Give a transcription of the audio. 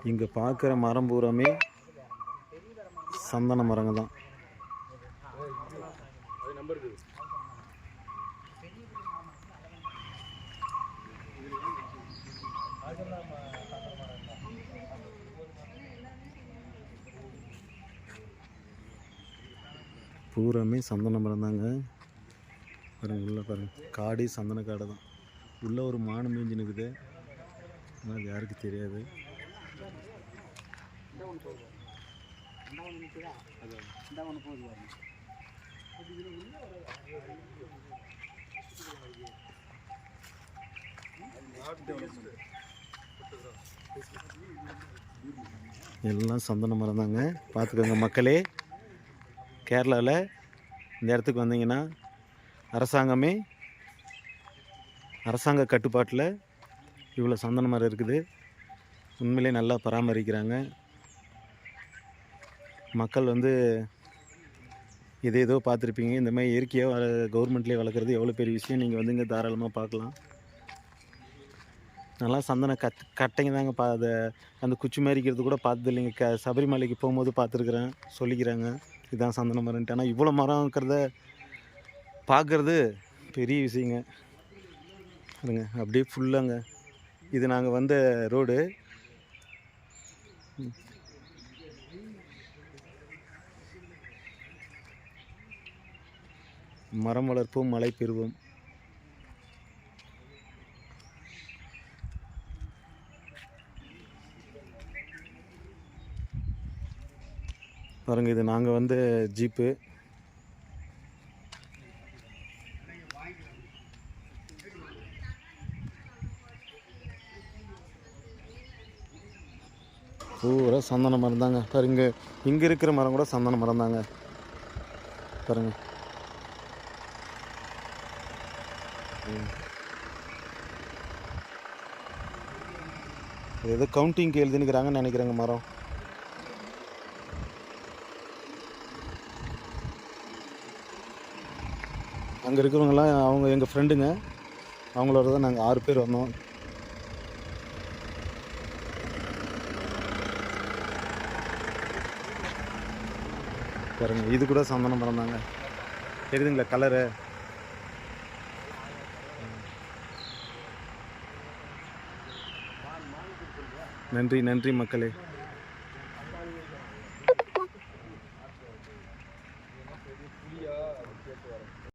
இங்கே பார்க்குற மரம் பூராமே சந்தன மரங்க தான். பூராமே சந்தன மரம் தாங்க. பாருங்க உள்ள பாருங்க, காடே சந்தன காடை தான். உள்ள ஒரு மானு மேய்ஞ்சு நிற்குது, ஆனால் அது யாருக்கு தெரியாது. எல்லாம் சந்தன மரம் தாங்க. பார்த்துக்கோங்க மக்களே, கேரளாவில் இந்த இடத்துக்கு வந்தீங்கன்னா அரசாங்க கட்டுப்பாட்டில் இவ்வளோ சந்தன மரம் இருக்குது. உண்மையிலே நல்லா பராமரிக்கிறாங்க. மக்கள் ஏதோ பார்த்துருப்பீங்க. இந்த மாதிரி இயற்கையாக கவர்மெண்ட்லேயே வளர்க்குறது எவ்வளோ பெரிய விஷயம். நீங்கள் இங்கே தாராளமாக பார்க்கலாம். நல்லா சந்தன கட்டைங்க தாங்க. அதை அந்த குச்சி மாரிக்கிறது கூட பார்த்தது இல்லைங்க. சபரிமலைக்கு போகும்போது பார்த்துருக்குறேன், சொல்லிக்கிறாங்க இதுதான் சந்தன மரம்ன்ட்டு. ஆனால் இவ்வளோ மரம் இருக்கிறத பார்க்குறது பெரிய விஷயங்க. பாருங்க அப்படியே ஃபுல்லாங்க. இது நாங்கள் வந்த ரோடு. மரம் வளர்ப்போம், மழை பெறுவோம். பாருங்க, இது நாங்கள் வந்த ஜீப்பு. பூரா சந்தன மரம் தாங்க. பாருங்க, இங்கே இருக்கிற மரம் கூட சந்தன மரம் தாங்க. பாருங்க, ஏதோ கவுண்டிங்க்கு எழுதினுக்கிறாங்கன்னு நினைக்கிறேங்க மரம். அங்கே இருக்கிறவங்களாம் அவங்க எங்கள் ஃப்ரெண்டுங்க. அவங்களோட தான் நாங்கள் 6 பேர் வந்தோம். பாருங்க, இது கூட சந்தன மரம் தாங்க. தெரியுதுங்களா கலரு? நன்றி மக்களே.